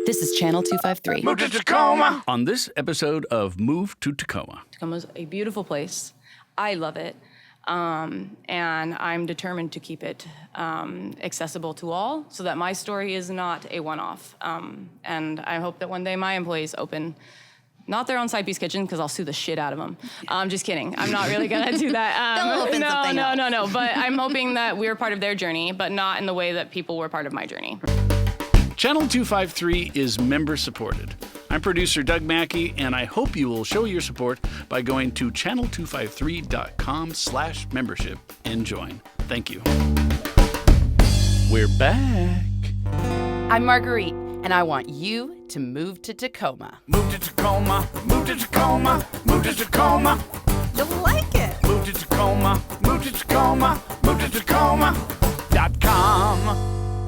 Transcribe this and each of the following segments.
This is Channel 253. Move to Tacoma! On this episode of Move to Tacoma. Tacoma's a beautiful place. I love it. And I'm determined to keep it accessible to all so that my story is not a one-off. And I hope that one day my employees open not their own Sidepiece Kitchen, because I'll sue the shit out of them. Just kidding. I'm not really going to do that. They'll open something else. No. But I'm hoping that we're part of their journey, but not in the way that people were part of my journey. Channel 253 is member-supported. I'm producer Doug Mackey, and I hope you will show your support by going to channel253.com/membership and join. Thank you. We're back. I'm Marguerite, and I want you to move to Tacoma. Move to Tacoma, move to Tacoma, move to Tacoma. You'll like it. Move to Tacoma, move to Tacoma, move to Tacoma.com.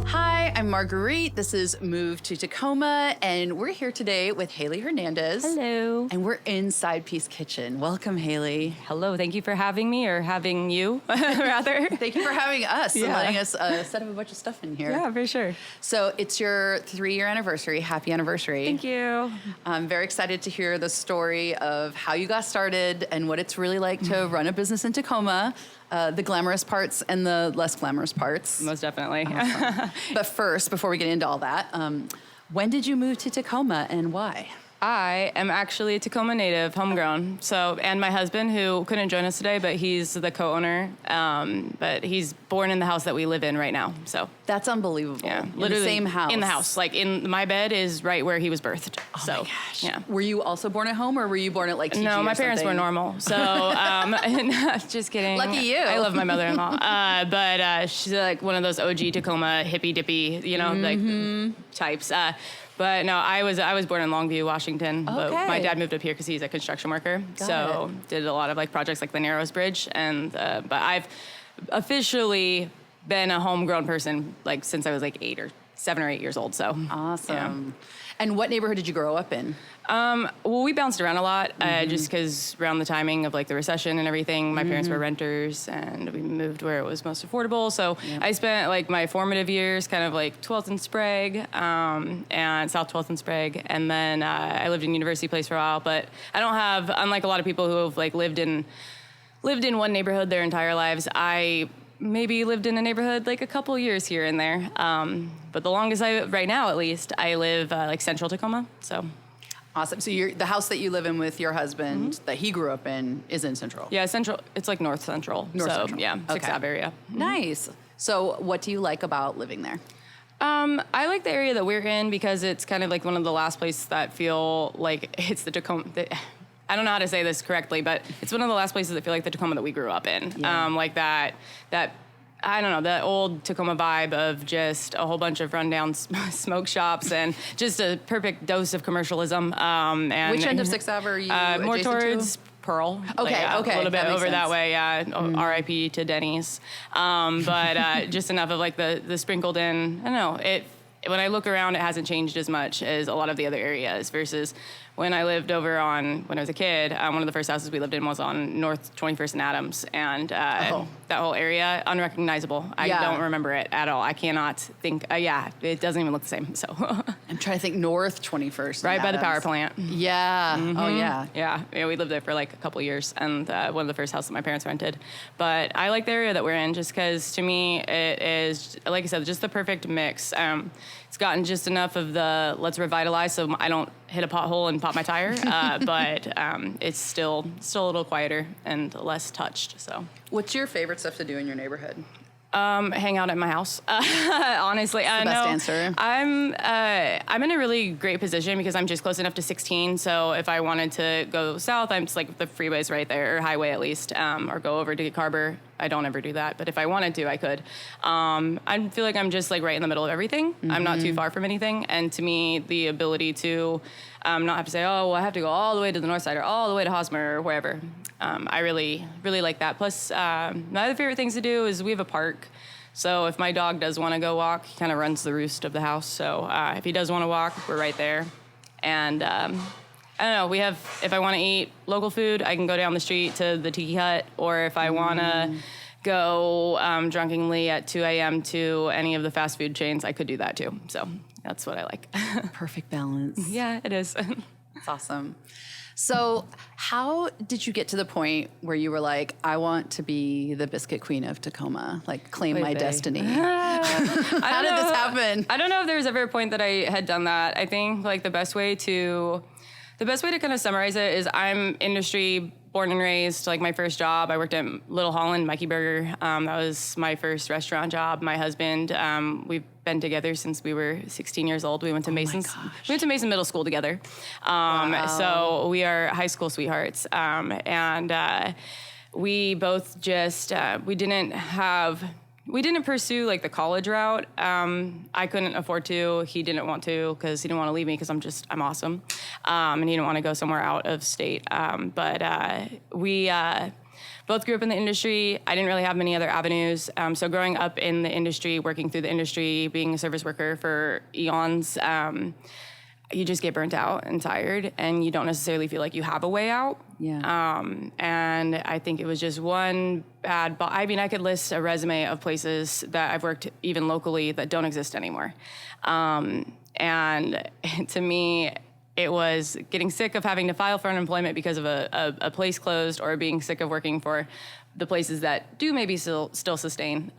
Hi, I'm Marguerite. This is Move to Tacoma, and we're here today with Hailey Hernandez. Hello. And we're in Sidepiece Kitchen. Welcome, Hailey. Hello. Thank you for having me, or having you, rather. Thank you for having us and Yeah. letting us set up a bunch of stuff in here. Yeah, for sure. So it's your 3-year anniversary. Happy anniversary. Thank you. I'm very excited to hear the story of how you got started and what it's really like to run a business in Tacoma, the glamorous parts and the less glamorous parts. Most definitely. But first, before we get into all that, when did you move to Tacoma and why? I am actually a Tacoma native, homegrown. So, and my husband, who couldn't join us today, but he's the co-owner. But he's born in the house that we live in right now. So That's unbelievable. yeah, In literally the same house. In the house, like in my bed is right where he was birthed. Oh so, my gosh. yeah. Were you also born at home, or were you born at like TG No, or my parents were something? normal. So, just kidding. Lucky you. I love my mother-in-law. But she's like one of those OG Tacoma hippie dippy, like types. But no, I was born in Longview, Washington. But Okay. my dad moved up here because he's a construction worker. Got Did a lot of like projects like the Narrows Bridge. And but I've officially been a homegrown person like since I was like 7 or 8 years old. So Awesome. yeah. And what neighborhood did you grow up in? Well, we bounced around a lot, just because around the timing of like the recession and everything, my parents were renters, and we moved where it was most affordable. So I spent like my formative years, kind of like 12th and Sprague, and South 12th and Sprague, and then I lived in University Place for a while. But I don't have, unlike a lot of people who have like lived in one neighborhood their entire lives, I maybe lived in a neighborhood like a couple years here and there. But the longest right now at least, I live like Central Tacoma. So Awesome. So the house that you live in with your husband that he grew up in is in Central? yeah, Central. It's like North Central. North so Central. yeah, 6th Okay. Ave area. Nice. So what do you like about living there? I like the area that we're in because it's kind of like one of the last places that feel like it's the Tacoma. I don't know how to say this correctly, but it's one of the last places that feel like the Tacoma that we grew up in. Yeah. Like that. I don't know, that old Tacoma vibe of just a whole bunch of rundown smoke shops and just a perfect dose of commercialism. And Which end of 6th Ave are you more adjacent towards Pearl. Okay, okay, A little bit that makes over that sense. way, yeah. R.I.P. to Denny's. But just enough of like the sprinkled in, I don't know, when I look around, it hasn't changed as much as a lot of the other areas versus when I lived when I was a kid, one of the first houses we lived in was on North 21st and Adams. And that whole area, unrecognizable. I don't remember it at all. I cannot think, it doesn't even look the same. So I'm trying to think North 21st. right by the Adams. power plant. Yeah. Oh, yeah. Yeah, we lived there for like a couple years, and one of the first houses my parents rented. But I like the area that we're in just because, to me, it is, like I said, just the perfect mix. It's gotten just enough of the let's revitalize so I don't hit a pothole and pop my tire, but it's still a little quieter and less touched. So, What's your favorite stuff to do in your neighborhood? hang out at my house. Honestly, That's the best answer. I'm in a really great position because I'm just close enough to 16. So if I wanted to go south, I'm just like the freeway's right there, or highway at least, or go over to Carver. I don't ever do that, but if I wanted to, I could. I feel like I'm just like right in the middle of everything. I'm not too far from anything, and to me, the ability to not have to say, oh, well, I have to go all the way to the north side or all the way to Hosmer or wherever. I really, really like that. Plus, my other favorite things to do is we have a park. So if my dog does want to go walk, he kind of runs the roost of the house. So if he does want to walk, we're right there. And I don't know, if I want to eat local food, I can go down the street to the Tiki Hut. Or if I want to go drunkenly at 2 a.m. to any of the fast food chains, I could do that too. So that's what I like. Perfect balance. Yeah, it is. That's awesome. So how did you get to the point where you were like, I want to be the biscuit queen of Tacoma, like claim my destiny? How did this happen? I don't know if there was ever a point that I had done that. I think like the best way to kind of summarize it is I'm industry born and raised. Like my first job, I worked at Little Holland, Mikey Burger. That was my first restaurant job. My husband, we've been together since we were 16 years old. We went to Mason Middle School together. So we are high school sweethearts. And we both just, we didn't pursue like the college route. I couldn't afford to. He didn't want to because he didn't want to leave me because I'm awesome. And he didn't want to go somewhere out of state. But we both grew up in the industry. I didn't really have many other avenues. So growing up in the industry, working through the industry, being a service worker for eons, you just get burnt out and tired, and you don't necessarily feel like you have a way out. Yeah. And I think it was just one bad. I mean, I could list a resume of places that I've worked even locally that don't exist anymore. And to me, it was getting sick of having to file for unemployment because of a place closed, or being sick of working for the places that do maybe still sustain,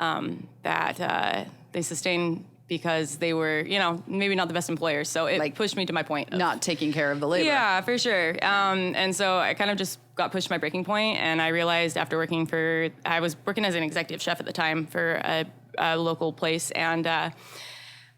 that they sustain because they were, maybe not the best employers. So it like pushed me to my point of not taking care of the labor. Yeah, for sure. And so I kind of just got pushed to my breaking point, and I realized after I was working as an executive chef at the time for a local place, and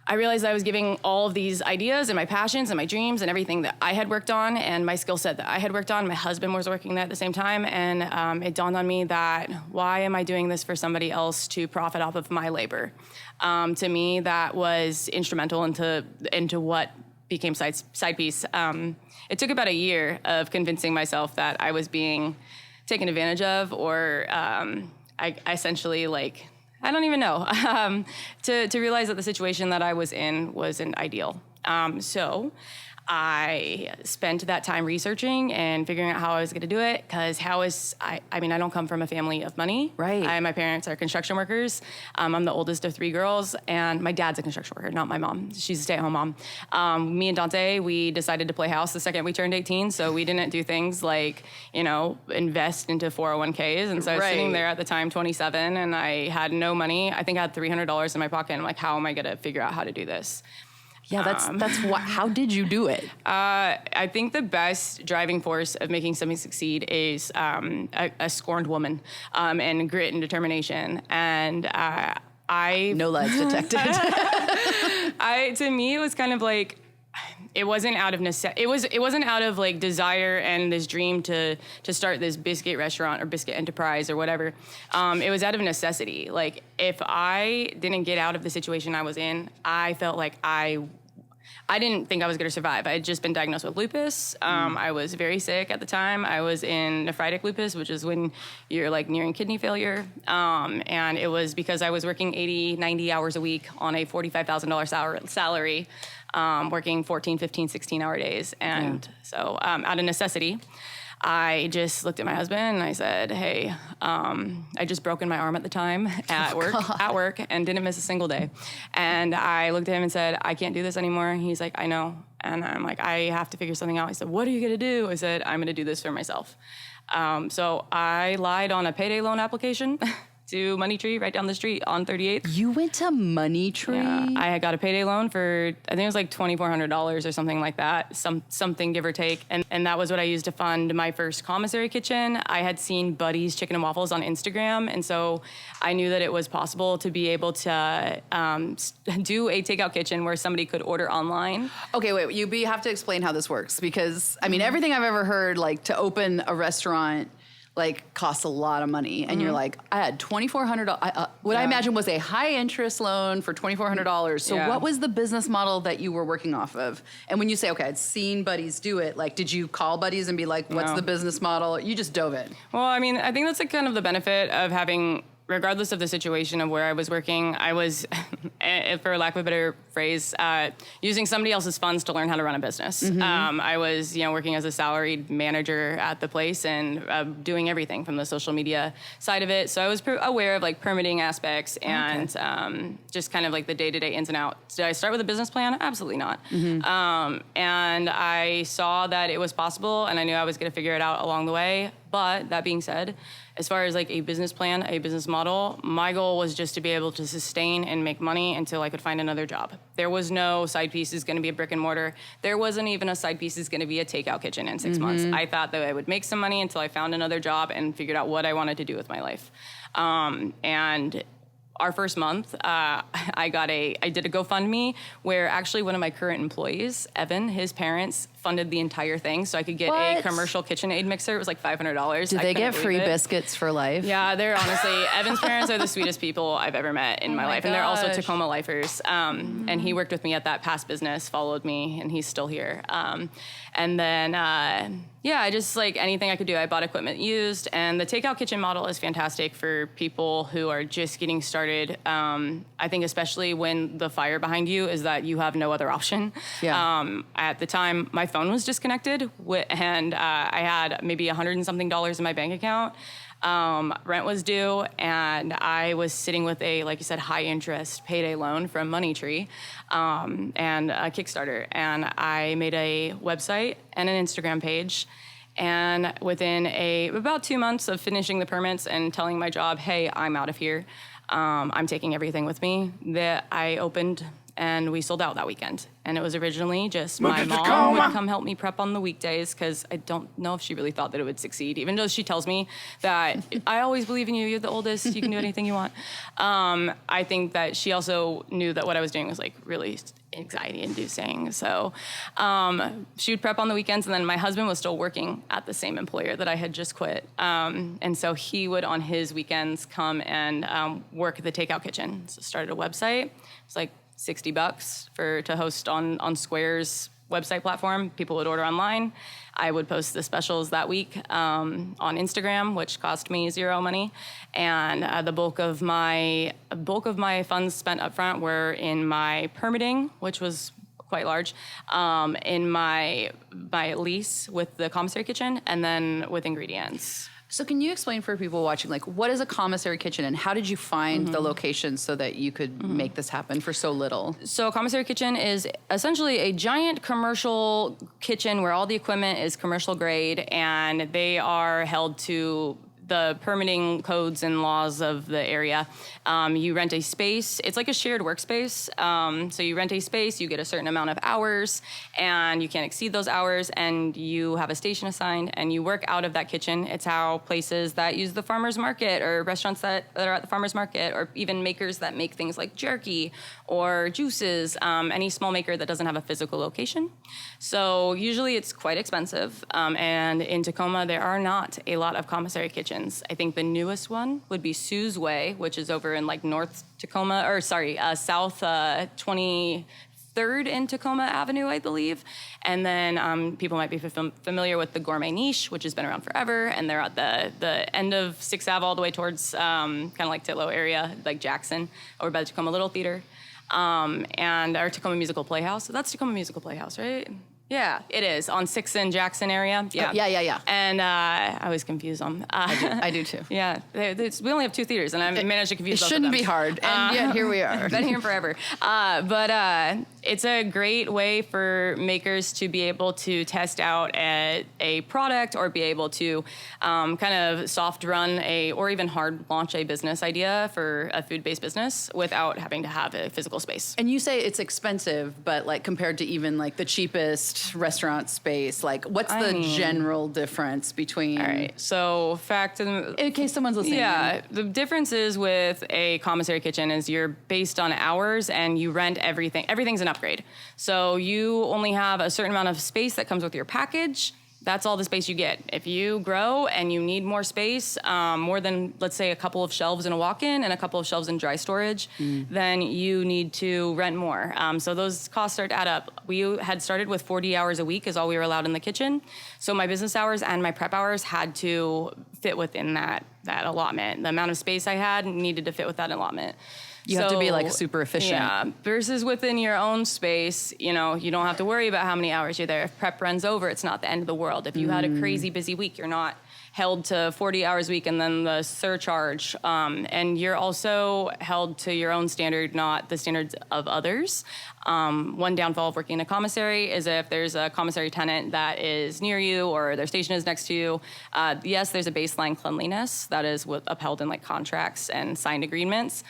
I realized I was giving all of these ideas and my passions and my dreams and everything that I had worked on and my skill set that I had worked on. My husband was working there at the same time. And it dawned on me that why am I doing this for somebody else to profit off of my labor? To me, that was instrumental into what became Sidepiece. It took about a year of convincing myself that I was being taken advantage of, or I essentially like... I don't even know, to realize that the situation that I was in wasn't ideal. So I spent that time researching and figuring out how I was going to do it, because I don't come from a family of money. Right. My parents are construction workers. I'm the oldest of 3 girls, and my dad's a construction worker, not my mom. She's a stay-at-home mom. Me and Dante, we decided to play house the second we turned 18, so we didn't do things like, invest into 401ks. And so I was sitting there at the time, 27, and I had no money. I think I had $300 in my pocket, and I'm like, how am I going to figure out how to do this? Yeah, that's what. How did you do it? I think the best driving force of making something succeed is a scorned woman, and grit and determination. And no lies detected. To me, it was kind of like, it wasn't out of it wasn't out of like desire and this dream to start this biscuit restaurant or biscuit enterprise or whatever. It was out of necessity. Like, if I didn't get out of the situation I was in, I felt like I didn't think I was going to survive. I had just been diagnosed with lupus. I was very sick at the time. I was in nephritic lupus, which is when you're like nearing kidney failure. And it was because I was working 80, 90 hours a week on a $45,000 salary, working 14, 15, 16-hour days. And so out of necessity, I just looked at my husband and I said, hey, I just broken my arm at the time at work and didn't miss a single day. And I looked at him and said, I can't do this anymore. And he's like, I know. And I'm like, I have to figure something out. He said, what are you going to do? I said, I'm going to do this for myself. So I lied on a payday loan application to Money Tree right down the street on 38th. You went to Money Tree? Yeah, I got a payday loan for, I think it was like $2,400 or something like that, something give or take. And that was what I used to fund my first commissary kitchen. I had seen Buddy's Chicken and Waffles on Instagram, and so I knew that it was possible to be able to do a takeout kitchen where somebody could order online. Okay, wait, you have to explain how this works, because, I mean, everything I've ever heard, like, to open a restaurant like costs a lot of money, and you're like, I had $2,400. What I imagine was a high interest loan for $2,400. So what was the business model that you were working off of? And when you say, okay, I'd seen Buddies do it, like, did you call Buddies and be like, what's the business model? You just dove in. Well, I mean, I think that's like kind of the benefit of having regardless of the situation of where I was working, I was, for lack of a better phrase, using somebody else's funds to learn how to run a business. I was, working as a salaried manager at the place and doing everything from the social media side of it. So I was aware of like permitting aspects and just kind of like the day-to-day ins and outs. Did I start with a business plan? Absolutely not. And I saw that it was possible, and I knew I was going to figure it out along the way. But that being said, as far as like a business plan, a business model, my goal was just to be able to sustain and make money until I could find another job. There was no side piece is going to be a brick and mortar. There wasn't even a side piece is going to be a takeout kitchen in 6 months. I thought that I would make some money until I found another job and figured out what I wanted to do with my life. And our first month, I did a GoFundMe where actually one of my current employees, Evan, his parents funded the entire thing so I could get a commercial KitchenAid mixer. It was like $500. Did they get free biscuits for life? Yeah, they're honestly, Evan's parents are the sweetest people I've ever met in my life. Gosh. And they're also Tacoma lifers. And he worked with me at that past business, followed me, and he's still here. And then, I just like anything I could do. I bought equipment used, and the takeout kitchen model is fantastic for people who are just getting started. I think especially when the fire behind you is that you have no other option. Yeah. At the time, my phone was disconnected, and I had maybe $100 and something in my bank account. Rent was due, and I was sitting with a, like you said, high interest payday loan from Money Tree, and a Kickstarter. And I made a website and an Instagram page. And within about 2 months of finishing the permits and telling my job, hey, I'm out of here, I'm taking everything with me, that I opened, and we sold out that weekend. And it was originally just my mom would come help me prep on the weekdays because I don't know if she really thought that it would succeed, even though she tells me that I always believe in you. You're the oldest. You can do anything you want. I think that she also knew that what I was doing was like really anxiety-inducing. So she would prep on the weekends, and then my husband was still working at the same employer that I had just quit. And so he would, on his weekends, come and work at the takeout kitchen. So started a website. It's like $60 to host on Square's website platform. People would order online. I would post the specials that week on Instagram, which cost me zero money. And the bulk of my funds spent up front were in my permitting, which was quite large, in my lease with the commissary kitchen, and then with ingredients. So can you explain for people watching, like, what is a commissary kitchen and how did you find the location so that you could make this happen for so little? So a commissary kitchen is essentially a giant commercial kitchen where all the equipment is commercial grade, and they are held to the permitting codes and laws of the area. You rent a space. It's like a shared workspace. So you rent a space, you get a certain amount of hours, and you can't exceed those hours, and you have a station assigned, and you work out of that kitchen. It's how places that use the farmer's market, or restaurants that are at the farmer's market, or even makers that make things like jerky or juices, any small maker that doesn't have a physical location. So usually it's quite expensive, and in Tacoma, there are not a lot of commissary kitchens. I think the newest one would be Sue's Way, which is over in like South 23rd in Tacoma Avenue, I believe. And then people might be familiar with the Gourmet Niche, which has been around forever. And they're at the end of 6th Ave all the way towards kind of like Titlow area, like Jackson, over by the Tacoma Little Theater. And our Tacoma Musical Playhouse. So that's Tacoma Musical Playhouse, right? Yeah, it is, on 6th and Jackson area. Yeah. Yeah. And I always confuse them. I do too. Yeah, we only have 2 theaters, and I managed to confuse both of them. It shouldn't be hard, and yet here we are. Been here forever. But it's a great way for makers to be able to test out a product, or be able to kind of soft run or even hard launch a business idea for a food-based business without having to have a physical space. And you say it's expensive, but like compared to even like the cheapest restaurant space, like what's the general difference between? All right, so in case someone's listening. Yeah, the difference is with a commissary kitchen is you're based on hours, and you rent everything. Everything's an upgrade. So you only have a certain amount of space that comes with your package. That's all the space you get. If you grow and you need more space, more than, let's say, a couple of shelves in a walk-in and a couple of shelves in dry storage, then you need to rent more. So those costs start to add up. We had started with 40 hours a week is all we were allowed in the kitchen. So my business hours and my prep hours had to fit within that allotment. The amount of space I had needed to fit with that allotment. You have to be like super efficient. Yeah, versus within your own space, you know, you don't have to worry about how many hours you're there. If prep runs over, it's not the end of the world. If you had a crazy busy week, you're not held to 40 hours a week and then the surcharge. And you're also held to your own standard, not the standards of others. One downfall of working in a commissary is if there's a commissary tenant that is near you or their station is next to you, yes, there's a baseline cleanliness that is upheld in like contracts and signed agreements.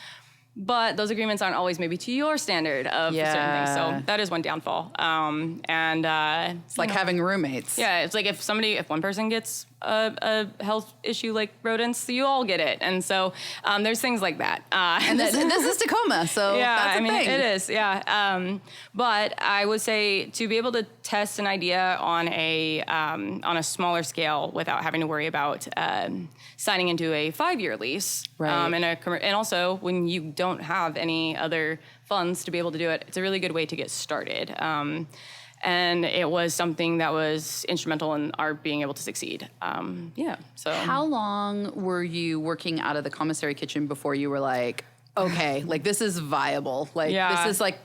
But those agreements aren't always maybe to your standard of certain things. So that is one downfall. It's like having roommates. Yeah, it's like if one person gets a health issue like rodents, you all get it. And so there's things like that. And this is Tacoma, so that's a thing. It is, yeah. But I would say to be able to test an idea on a smaller scale without having to worry about signing into a 5-year lease, right. And also when you don't have any other funds to be able to do it, it's a really good way to get started. And it was something that was instrumental in our being able to succeed. So how long were you working out of the commissary kitchen before you were like, okay, like this is viable. Like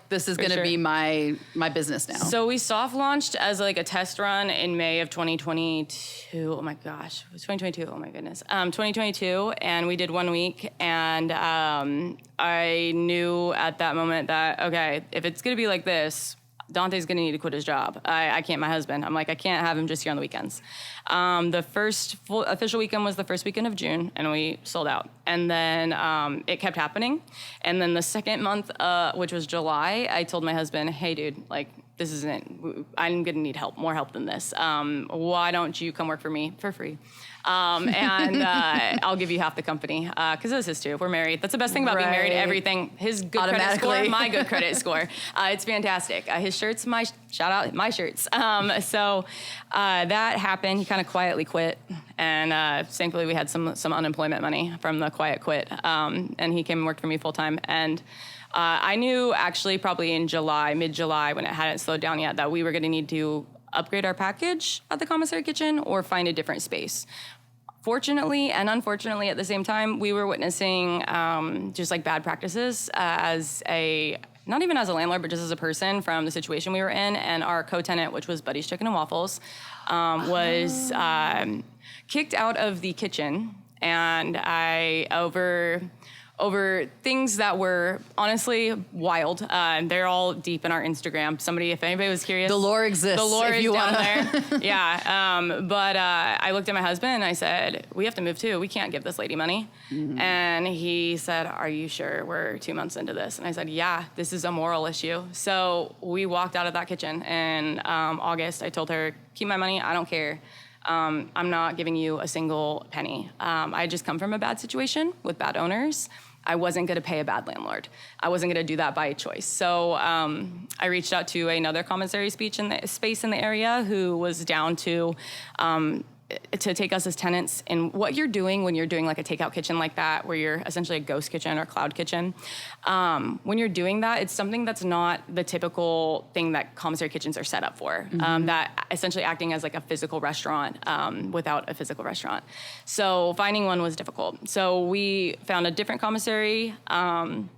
this is going to be my business now. So we soft launched as like a test run in May of 2022. Oh my gosh, it was 2022. Oh my goodness. 2022, and we did 1 week, and I knew at that moment that okay, if it's going to be like this, Dante's going to need to quit his job. I can't, my husband. I'm like, I can't have him just here on the weekends. The first full official weekend was the first weekend of June, and we sold out. And then it kept happening. And then the second month, which was July, I told my husband, hey, dude, like, this isn't, I'm going to need help, more help than this. Why don't you come work for me for free? And I'll give you half the company, because this is too. We're married. That's the best thing about being married. Everything, his good credit score, my good credit score. It's fantastic. His shirts, shout out my shirts. So that happened. He kind of quietly quit, and thankfully we had some unemployment money from the quiet quit. And he came and worked for me full time. And I knew actually probably in July, mid-July, when it hadn't slowed down yet, that we were going to need to upgrade our package at the commissary kitchen or find a different space. Fortunately and unfortunately at the same time, we were witnessing just like bad practices as not even as a landlord, but just as a person from the situation we were in. And our co-tenant, which was Buddy's Chicken and Waffles, was kicked out of the kitchen. And over things that were honestly wild. They're all deep in our Instagram. If anybody was curious. The lore exists. The lore is down there. Yeah. But I looked at my husband and I said, we have to move too. We can't give this lady money. Mm-hmm. And he said, are you sure we're 2 months into this? And I said, yeah, this is a moral issue. So we walked out of that kitchen in August. I told her, keep my money. I don't care. I'm not giving you a single penny. I just come from a bad situation with bad owners. I wasn't going to pay a bad landlord. I wasn't going to do that by choice. So I reached out to another commissary space in the area who was down to take us as tenants in what you're doing when you're doing like a takeout kitchen like that, where you're essentially a ghost kitchen or cloud kitchen. When you're doing that, it's something that's not the typical thing that commissary kitchens are set up for. Mm-hmm. That essentially acting as like a physical restaurant without a physical restaurant. So finding one was difficult. So we found a different commissary, and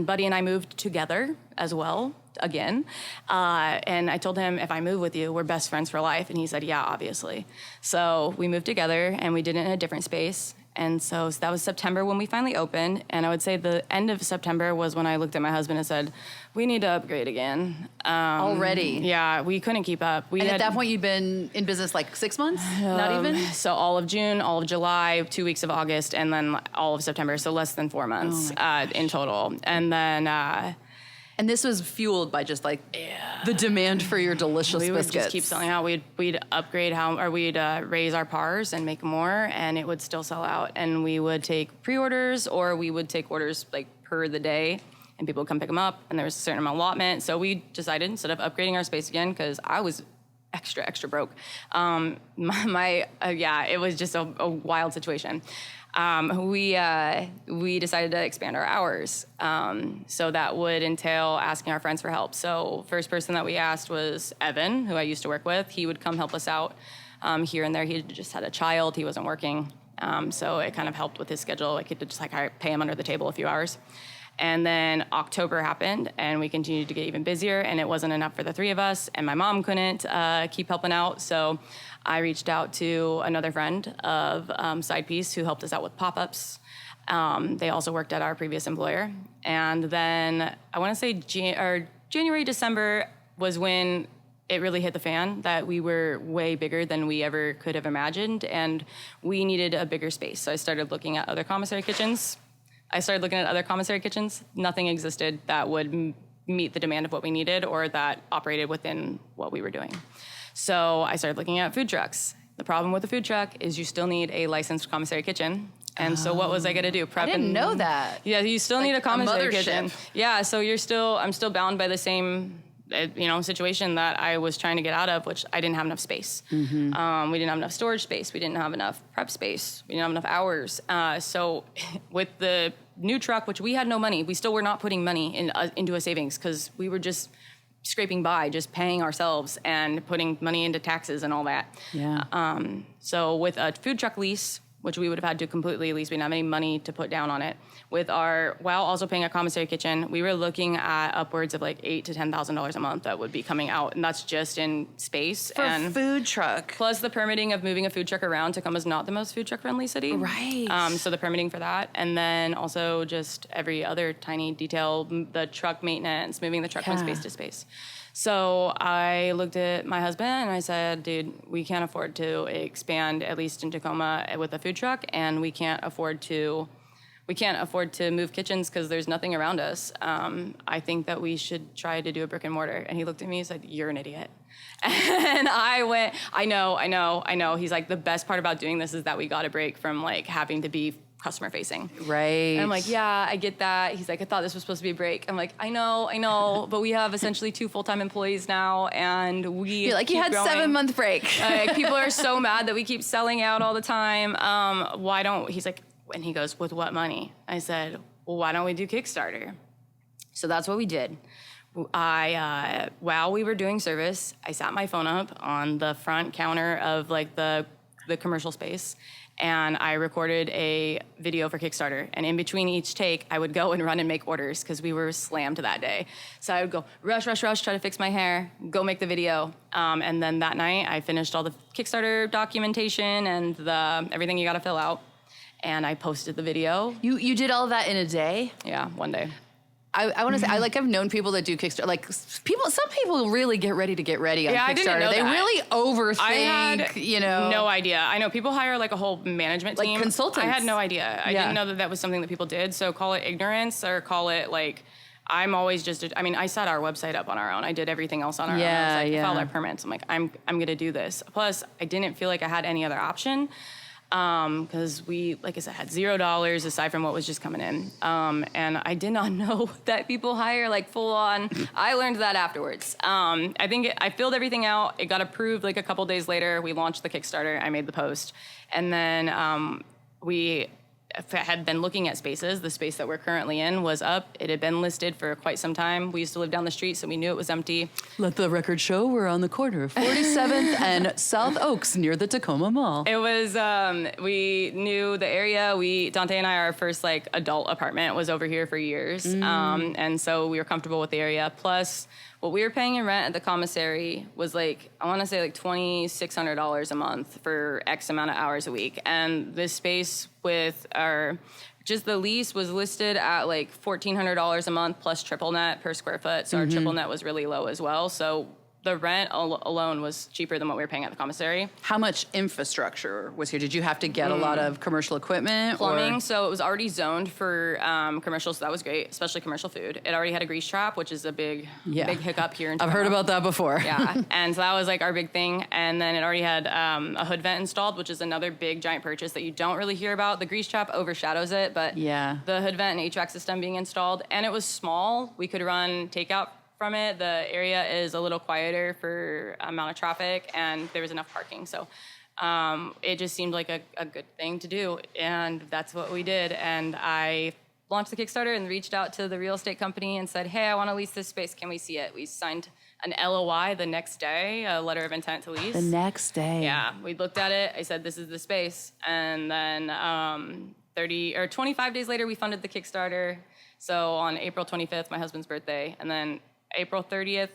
Buddy and I moved together as well. Again. And I told him, if I move with you, we're best friends for life. And he said, yeah, obviously. So we moved together and we did it in a different space. And so that was September when we finally opened. And I would say the end of September was when I looked at my husband and said, we need to upgrade again. Already? Yeah, we couldn't keep up. At that point, you'd been in business like 6 months? Not even? So all of June, all of July, 2 weeks of August, and then all of September. So less than 4 months in total. And then... And this was fueled by just like the demand for your delicious biscuits. We would just keep selling out. We'd upgrade we'd raise our pars and make more, and it would still sell out. And we would take pre-orders, or we would take orders like per the day, and people would come pick them up. And there was a certain amount allotment. So we decided, instead of upgrading our space again, because I was extra broke. It was just a wild situation. We decided to expand our hours. So that would entail asking our friends for help. So first person that we asked was Evan, who I used to work with. He would come help us out here and there. He just had a child. He wasn't working. So it kind of helped with his schedule. I could just pay him under the table a few hours. And then October happened, and we continued to get even busier, and it wasn't enough for the three of us, and my mom couldn't keep helping out, so I reached out to another friend of Sidepiece who helped us out with pop-ups. They also worked at our previous employer. And then I want to say January, December was when it really hit the fan that we were way bigger than we ever could have imagined, and we needed a bigger space. So I started looking at other commissary kitchens. Nothing existed that would meet the demand of what we needed or that operated within what we were doing. So I started looking at food trucks. The problem with a food truck is you still need a licensed commissary kitchen. And so what was I going to do? I didn't know that. Yeah, you still need a commissary kitchen. Yeah, so I'm still bound by the same situation that I was trying to get out of, which I didn't have enough space. Mm-hmm. We didn't have enough storage space. We didn't have enough prep space. We didn't have enough hours. So with the new truck, which we had no money, we still were not putting money into a savings because we were just scraping by, just paying ourselves and putting money into taxes and all that. Yeah. So with a food truck lease, which we would have had to completely lease, we didn't have any money to put down on it. While also paying a commissary kitchen, we were looking at upwards of $8,000 to $10,000 a month that would be coming out, and that's just in space. For a food truck. Plus the permitting of moving a food truck around. Tacoma's not the most food truck friendly city. Right. So the permitting for that, and then also just every other tiny detail, the truck maintenance, moving the truck from space to space. So I looked at my husband and I said, dude, we can't afford to expand, at least in Tacoma, with a food truck, and we can't afford to move kitchens because there's nothing around us. I think that we should try to do a brick and mortar. And he looked at me and said, you're an idiot. And I went, I know. He's like, the best part about doing this is that we got a break from having to be customer facing. Right. And I'm like, yeah, I get that. He's like, I thought this was supposed to be a break. I'm like, I know, but we have essentially 2 full-time employees now, and You're like, you had growing. 7-month break. People are so mad that we keep selling out all the time. Why don't, he's like, and he goes, with what money? I said, well, why don't we do Kickstarter? So that's what we did. While we were doing service, I sat my phone up on the front counter of the commercial space, and I recorded a video for Kickstarter. And in between each take, I would go and run and make orders because we were slammed that day. So I would go rush, try to fix my hair, go make the video. And then that night, I finished all the Kickstarter documentation and everything you got to fill out. And I posted the video. You did all of that in a day? Yeah, one day. I want to say, I've known people that do Kickstarter. Some people really get ready on Kickstarter. I didn't know they that. really overthink, I had no idea. I know people hire a whole management team. Consultants. I had no idea. I didn't know that was something that people did. So call it ignorance or call it I'm always I set our website up on our own. I did everything else on our own. I filed our permits. I'm like, I'm going to do this. Plus, I didn't feel like I had any other option. Because we, like I said, had $0 aside from what was just coming in. And I did not know that people hire full on. I learned that afterwards. I think I filled everything out. It got approved a couple days later. We launched the Kickstarter. I made the post. And then we had been looking at spaces. The space that we're currently in was up. It had been listed for quite some time. We used to live down the street, so we knew it was empty. Let the record show we're on the corner of 47th and South Oaks near the Tacoma Mall. It was, we knew the area. Dante and I, our first adult apartment was over here for years. And so we were comfortable with the area. Plus, what we were paying in rent at the commissary was I want to say $2,600 a month for X amount of hours a week. And this space with the lease was listed at $1,400 a month plus triple net per square foot. So our triple net was really low as well. So the rent alone was cheaper than what we were paying at the commissary. How much infrastructure was here? Did you have to get a lot of commercial equipment? Plumbing, so it was already zoned for commercial, so that was great, especially commercial food. It already had a grease trap, which is a big hiccup here in Tacoma. I've heard about that before. Yeah, and so that was our big thing. And then it already had a hood vent installed, which is another big giant purchase that you don't really hear about. The grease trap overshadows it, but the hood vent and HVAC system being installed. And it was small. We could run takeout from it. The area is a little quieter for amount of traffic, and there was enough parking. So it just seemed like a good thing to do, and that's what we did. And I launched the Kickstarter and reached out to the real estate company and said, hey, I want to lease this space. Can we see it? We signed an LOI the next day, a letter of intent to lease. The next day. Yeah, we looked at it. I said, this is the space. And then 25 days later, we funded the Kickstarter. So on April 25th, my husband's birthday, and then April 30th,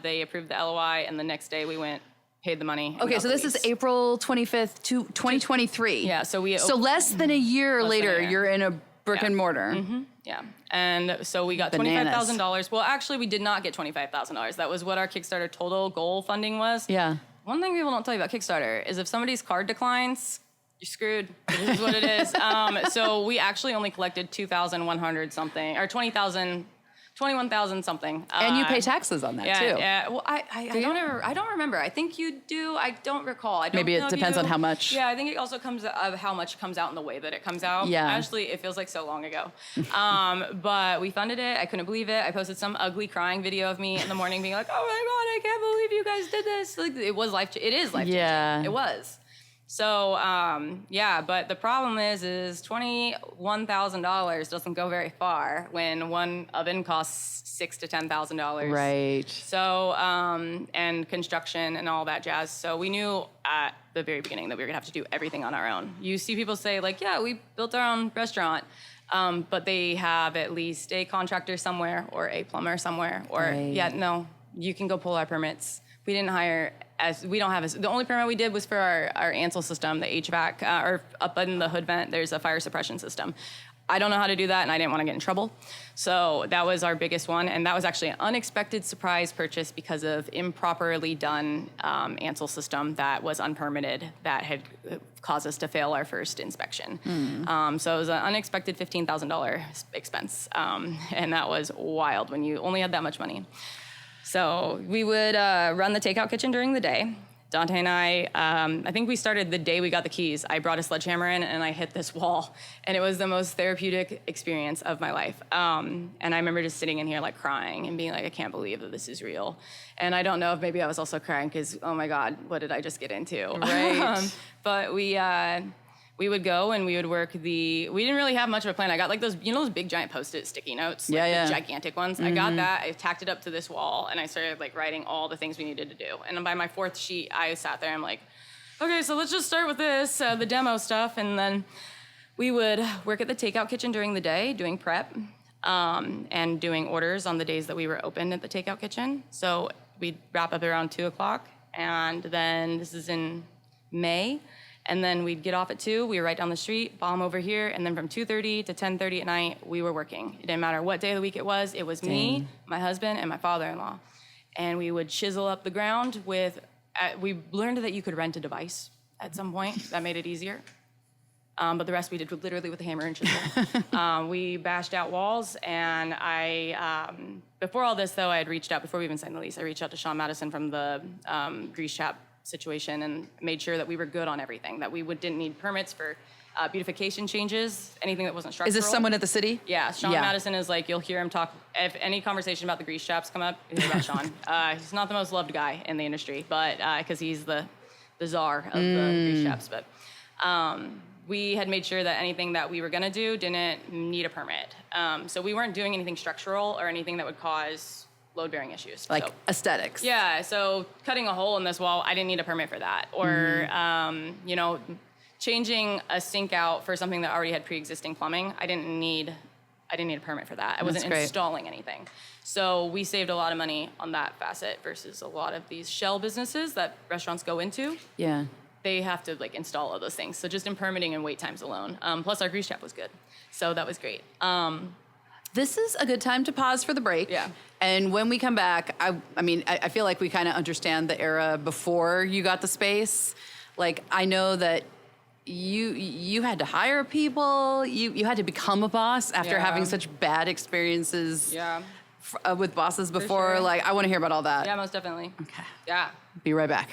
they approved the LOI, and the next day we went, paid the money. Okay, so this is April 25th, 2023. Yeah, so less than a year later, you're in a brick and mortar. Mm-hmm. Yeah, and so we got Bananas. $25,000. Well, actually, we did not get $25,000. That was what our Kickstarter total goal funding was. Yeah. One thing people don't tell you about Kickstarter is if somebody's card declines, you're screwed. This is what it is. So we actually only collected 2,100 something, or 21,000 something. And you pay taxes on that too. Yeah. Well, I don't remember. I think you do. I don't recall. Maybe it depends on how much. Yeah, I think it also comes of how much comes out in the way that it comes out. Yeah. Actually, it feels like so long ago. But we funded it. I couldn't believe it. I posted some ugly crying video of me in the morning being like, oh my God, I can't believe you guys did this. Like, it is life-changing. Yeah. It was. So, but the problem is $21,000 doesn't go very far when one oven costs $6,000 to $10,000. Right. So, and construction and all that jazz. So we knew at the very beginning that we were gonna have to do everything on our own. You see people say like, yeah, we built our own restaurant. But they have at least a contractor somewhere or a plumber somewhere or no, you can go pull our permits. We didn't hire the only permit we did was for our Ansel system, the HVAC, or up in the hood vent, there's a fire suppression system. I don't know how to do that, and I didn't want to get in trouble. So that was our biggest one, and that was actually an unexpected surprise purchase because of improperly done Ansel system that was unpermitted that had caused us to fail our first inspection. So it was an unexpected $15,000 expense, and that was wild when you only had that much money. So we would run the takeout kitchen during the day. Dante and I think we started the day we got the keys. I brought a sledgehammer in and I hit this wall. And it was the most therapeutic experience of my life. And I remember just sitting in here like crying and being like, I can't believe that this is real. And I don't know if maybe I was also crying because, oh my God, what did I just get into? Right. But we would go and we would work we didn't really have much of a plan. I got like those big giant Post-it sticky notes, the gigantic ones. I got that, I tacked it up to this wall and I started like writing all the things we needed to do. And by my fourth sheet, I sat there, I'm like, okay, so let's just start with this, the demo stuff. And then we would work at the takeout kitchen during the day, doing prep, and doing orders on the days that we were open at the takeout kitchen. So we'd wrap up around 2:00, and then this is in May. And then we'd get off at 2, we were right down the street, bomb over here, and then from 2:30 to 10:30 at night, we were working. It didn't matter what day of the week it was me, my husband, and my father-in-law. And we would chisel up the ground we learned that you could rent a device at some point. That made it easier. But the rest we did literally with a hammer and chisel. We bashed out walls, and before all this, though, I had reached out, before we even signed the lease, I reached out to Sean Madison from the grease trap situation and made sure that we were good on everything, that we didn't need permits for beautification changes, anything that wasn't structural. Is this someone at the city? Yeah, Sean Madison is like, you'll hear him talk, if any conversation about the grease traps come up, it's about Sean. He's not the most loved guy in the industry, but because he's the czar of the grease traps, but we had made sure that anything that we were gonna do didn't need a permit. So we weren't doing anything structural or anything that would cause load-bearing issues. Like aesthetics. Yeah, so cutting a hole in this wall, I didn't need a permit for that. Or, changing a sink out for something that already had pre-existing plumbing, I didn't need a permit for that. I wasn't installing anything. So we saved a lot of money on that facet versus a lot of these shell businesses that restaurants go into. Yeah. They have to install all those things. So just in permitting and wait times alone. Plus our grease trap was good. So that was great. This is a good time to pause for the break. Yeah. And when we come back, I feel like we kind of understand the era before you got the space. Like, I know that you had to hire people. You had to become a boss after having such bad experiences with bosses before. Sure. Like, I want to hear about all that. Yeah, most definitely. Okay. Yeah. Be right back.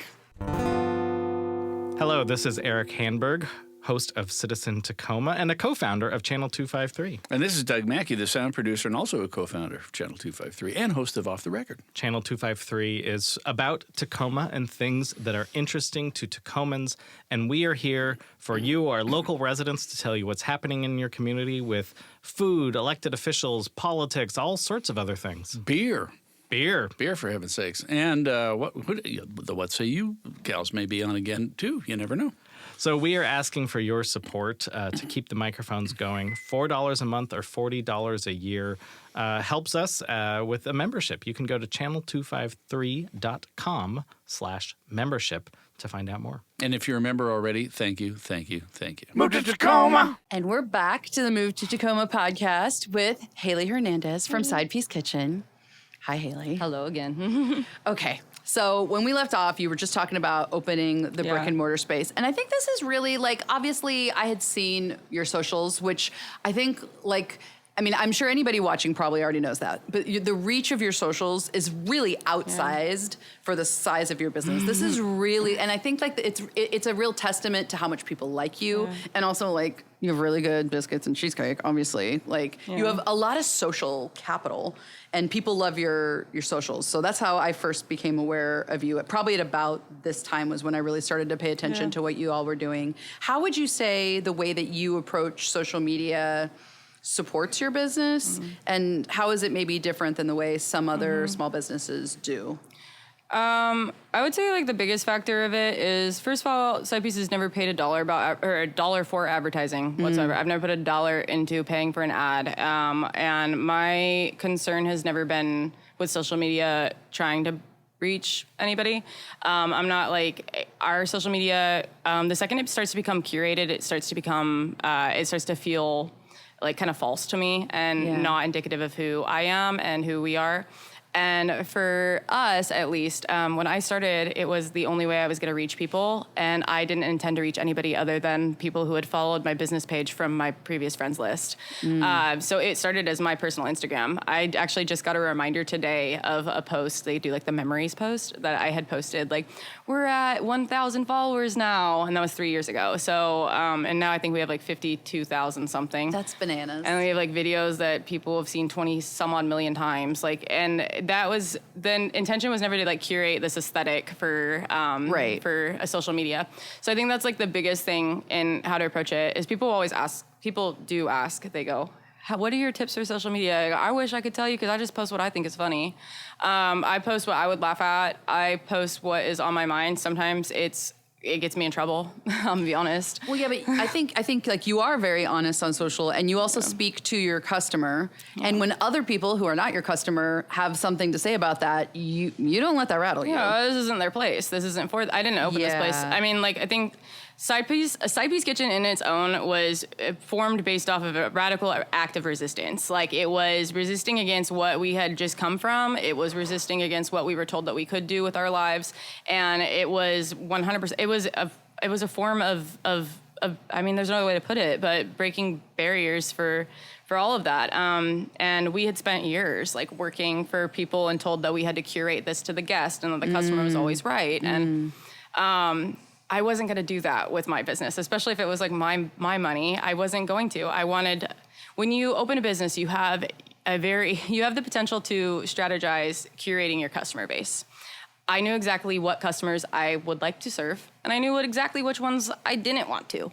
Hello, this is Eric Hanberg, host of Citizen Tacoma, and a co-founder of Channel 253. And this is Doug Mackey, the sound producer and also a co-founder of Channel 253 and host of Off the Record. Channel 253 is about Tacoma and things that are interesting to Tacomans, and we are here for you, our local residents, to tell you what's happening in your community with food, elected officials, politics, all sorts of other things. Beer, for heaven's sakes. And what say you gals may be on again, too. You never know. So we are asking for your support to keep the microphones going. $4 a month or $40 a year helps us with a membership. You can go to channel253.com/membership to find out more. And if you're a member already, thank you. Move to Tacoma. And we're back to the Move to Tacoma podcast with Hailey Hernandez from Sidepiece Kitchen. Hi, Hailey. Hello again. Okay. So when we left off, you were just talking about opening the brick and mortar space. And I think this is really obviously I had seen your socials, which I think I'm sure anybody watching probably already knows that. But the reach of your socials is really outsized for the size of your business. This is really, and I think it's a real testament to how much people like you. And also you have really good biscuits and cheesecake, obviously. You have a lot of social capital and people love your socials. So that's how I first became aware of you. Probably at about this time was when I really started to pay attention to what you all were doing. How would you say the way that you approach social media supports your business, and how is it maybe different than the way some other small businesses do? I would say the biggest factor of it is, first of all, Sidepiece has never paid a dollar for advertising whatsoever. I've never put $1 into paying for an ad, and my concern has never been with social media trying to reach anybody. I'm not our social media. The second it starts to become curated, it starts to feel kind of false to me and not indicative of who I am and who we are. And for us, at least, when I started, it was the only way I was going to reach people. And I didn't intend to reach anybody other than people who had followed my business page from my previous friends list. So it started as my personal Instagram. I actually just got a reminder today of a post. They do the memories post that I had posted. We're at 1,000 followers now. And that was 3 years ago. So, and now I think we have 52,000 something. That's bananas. And we have videos that people have seen 20 some odd million times. And that was, the intention was never to curate this aesthetic for a social media. So I think that's the biggest thing in how to approach it is people do ask, they go, what are your tips for social media? I wish I could tell you because I just post what I think is funny. I post what I would laugh at. I post what is on my mind. Sometimes it gets me in trouble, I'm gonna be honest. Well, yeah, but I think you are very honest on social, and you also speak to your customer. And when other people who are not your customer have something to say about that, you don't let that rattle you. Yeah, this isn't their place. This isn't for. I didn't open this place. I mean, I think Sidepiece Kitchen in its own was formed based off of a radical act of resistance. It was resisting against what we had just come from. It was resisting against what we were told that we could do with our lives, and it was 100%. It was a form of I mean, there's no other way to put it, but breaking barriers for all of that. And we had spent years working for people and told that we had to curate this to the guest and that the customer was always right. And I wasn't going to do that with my business, especially if it was my money. I wasn't going to. When you open a business, you have the potential to strategize curating your customer base. I knew exactly what customers I would like to serve, and I knew exactly which ones I didn't want to.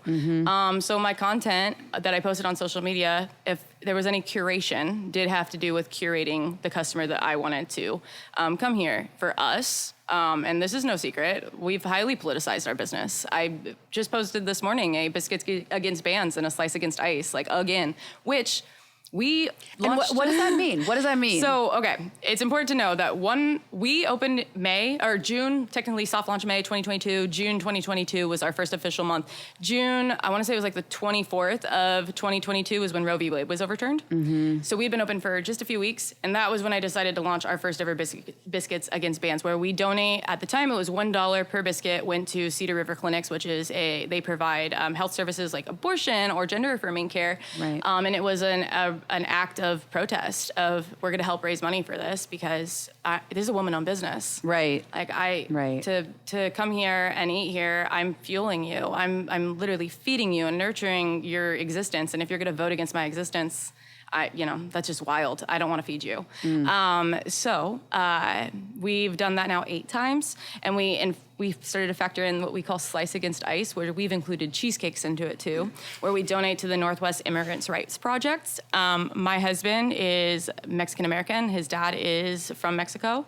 So my content that I posted on social media, if there was any curation, did have to do with curating the customer that I wanted to come here. For us, and this is no secret, we've highly politicized our business. I just posted this morning a biscuits against bands and a slice against ice, again, which we launched. And what does that mean? What does that mean? So, okay, it's important to know that we opened June, technically soft launch May 2022. June 2022 was our first official month. June, I want to say it was the 24th of 2022 was when Roe v. Wade was overturned. So we'd been open for just a few weeks, and that was when I decided to launch our first ever biscuits against bans, where we donate, at the time it was $1 per biscuit, went to Cedar River Clinics, which is they provide health services like abortion or gender affirming care. Right. And it was a an act of protest of we're going to help raise money for this because this is a woman-owned business. Right. Like to come here and eat here, I'm fueling you. I'm literally feeding you and nurturing your existence. And if you're going to vote against my existence, that's just wild. I don't want to feed you. So we've done that now 8 times, and we've started to factor in what we call slice against ice, where we've included cheesecakes into it too, where we donate to the Northwest Immigrants' Rights Project. My husband is Mexican American. His dad is from Mexico.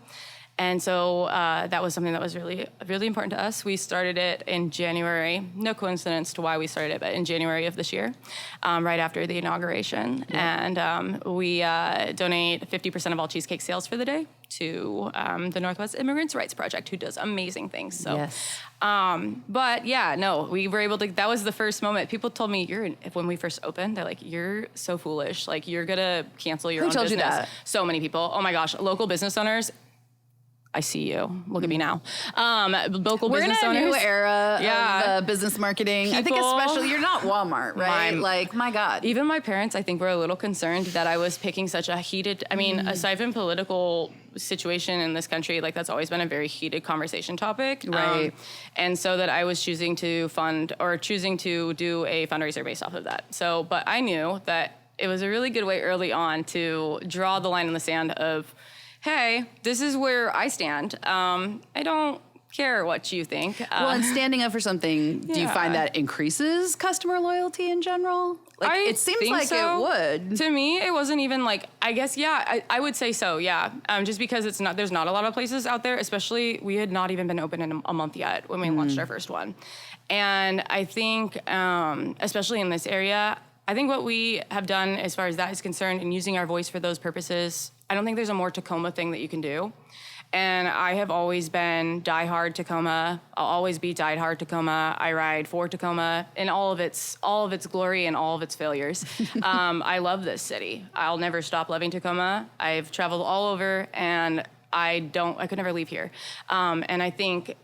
And so that was something that was really, really important to us. We started it in January. No coincidence to why we started it, but in January of this year, right after the inauguration. Yeah. And we donate 50% of all cheesecake sales for the day to the Northwest Immigrants' Rights Project, who does amazing things. So, yes. But yeah, no, we were able to. That was the first moment. People told me when we first opened, they're like, "You're so foolish. Like you're gonna cancel your own business." Who told you that? So many people. Oh my gosh, local business owners. I see you. Look at me now. Local We're business in a owners. new era of business marketing. I think especially, you're not Walmart, right? Like, my God. Even my parents, I think, were a little concerned that I was picking such a heated, aside from political situation in this country, like that's always been a very heated conversation topic. Right. And so that I was choosing to do a fundraiser based off of that. So, but I knew that it was a really good way early on to draw the line in the sand of, hey, this is where I stand. I don't care what you think. Well, and standing up for something, do you find that increases customer loyalty in general? Like, it seems like it would. To me, it wasn't even like, I guess, I would say so, yeah. Just because there's not a lot of places out there, especially we had not even been open in a month yet when we launched our first one. And I think, especially in this area, I think what we have done as far as that is concerned and using our voice for those purposes, I don't think there's a more Tacoma thing that you can do. And I have always been diehard Tacoma. I'll always be diehard Tacoma. I ride for Tacoma in all of its glory and all of its failures. I love this city. I'll never stop loving Tacoma. I've traveled all over, and I could never leave here. And I think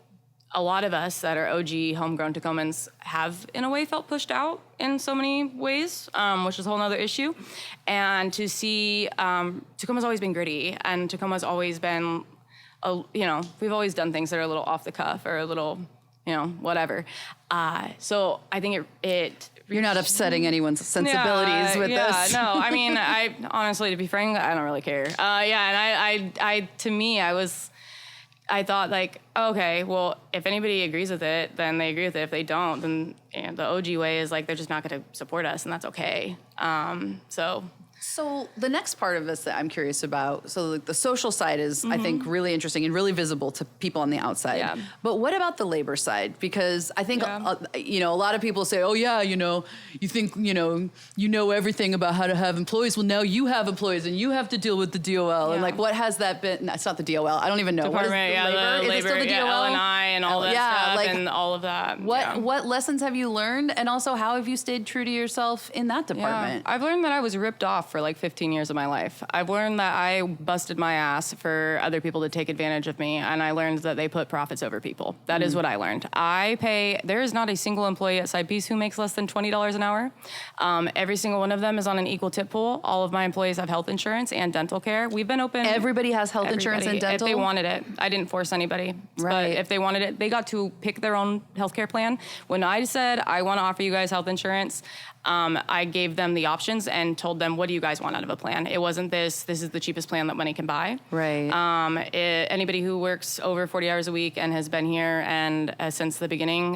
a lot of us that are OG homegrown Tacomans have, in a way, felt pushed out in so many ways, which is a whole other issue. And to see, Tacoma's always been gritty, and Tacoma's always been, we've always done things that are a little off the cuff or a little, whatever. So I think it you're not upsetting anyone's sensibilities with this. Yeah, no, I mean, I honestly, to be frank, I don't really care. I thought like, okay, well, if anybody agrees with it, then they agree with it. If they don't, then the OG way is like, they're just not going to support us, and that's okay. So the next part of this that I'm curious about, so like the social side is, I think, really interesting and really visible to people on the outside. Yeah. But what about the labor side? Because I think, a lot of people say, oh, yeah, you think, you know everything about how to have employees. Well, now you have employees and you have to deal with the DOL. Yeah. And like, what has that been? No, it's not the DOL. I don't even know. Department, what is the labor? Is it still the DOL? L&I and all that stuff, like, and all of that. What lessons have you learned? And also, how have you stayed true to yourself in that department? I've learned that I was ripped off for like 15 years of my life. I've learned that I busted my ass for other people to take advantage of me, and I learned that they put profits over people. That is what I learned. There is not a single employee at Sidepiece who makes less than $20 an hour. Every single one of them is on an equal tip pool. All of my employees have health insurance and dental care. We've been open. Everybody has health insurance and dental? If they wanted it. I didn't force anybody. Right. But if they wanted it, they got to pick their own healthcare plan. When I said, I want to offer you guys health insurance, I gave them the options and told them, what do you guys want out of a plan? It wasn't this is the cheapest plan that money can buy. Right. Anybody who works over 40 hours a week and has been here and since the beginning,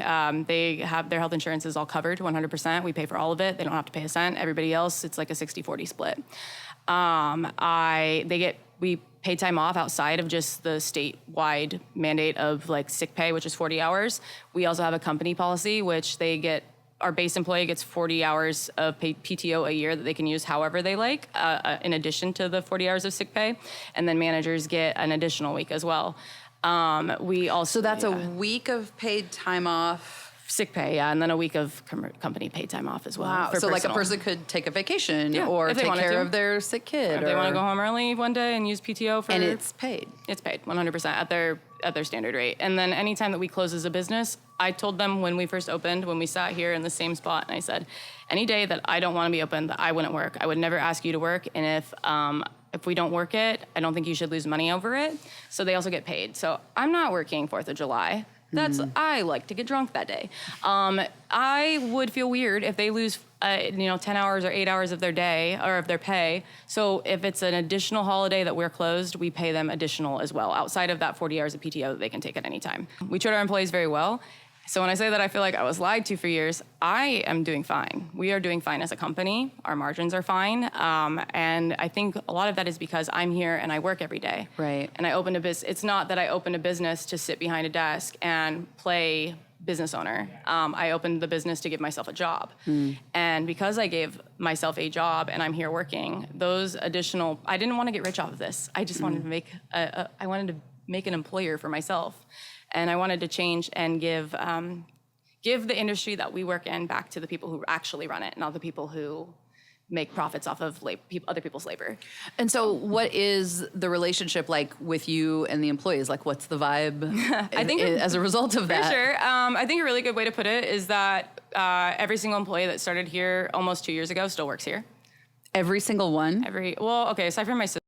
they have their health insurance is all covered 100%. We pay for all of it. They don't have to pay a cent. Everybody else, it's like a 60-40 split. We pay time off outside of just the statewide mandate of like sick pay, which is 40 hours. We also have a company policy, which our base employee gets 40 hours of PTO a year that they can use however they like, in addition to the 40 hours of sick pay. And then managers get an additional week as well. So that's a week of paid time off. Sick pay, and then a week of company paid time off as well. Wow. So like a person could take a vacation or take care of their sick kid. Or if they want to go home early one day and use PTO for... And it's paid. It's paid 100% at their standard rate. And then anytime that we close as a business, I told them when we first opened, when we sat here in the same spot, and I said, any day that I don't want to be open, that I wouldn't work. I would never ask you to work. And if we don't work it, I don't think you should lose money over it. So they also get paid. So I'm not working 4th of July. I like to get drunk that day. I would feel weird if they lose, 10 hours or 8 hours of their day or of their pay. So if it's an additional holiday that we're closed, we pay them additional as well, outside of that 40 hours of PTO that they can take at any time. We treat our employees very well. So when I say that I feel like I was lied to for years, I am doing fine. We are doing fine as a company. Our margins are fine. And I think a lot of that is because I'm here and I work every day. Right. And I opened a business. It's not that I opened a business to sit behind a desk and play business owner. I opened the business to give myself a job. And because I gave myself a job and I'm here working, those additional, I didn't want to get rich off of this. I just wanted to make an employer for myself. And I wanted to change and give the industry that we work in back to the people who actually run it, not the people who make profits off of other people's labor. And so what is the relationship like with you and the employees? Like, what's the vibe I think as a result of that? For sure. I think a really good way to put it is that every single employee that started here almost 2 years ago still works here. Every single one? Aside from my sister.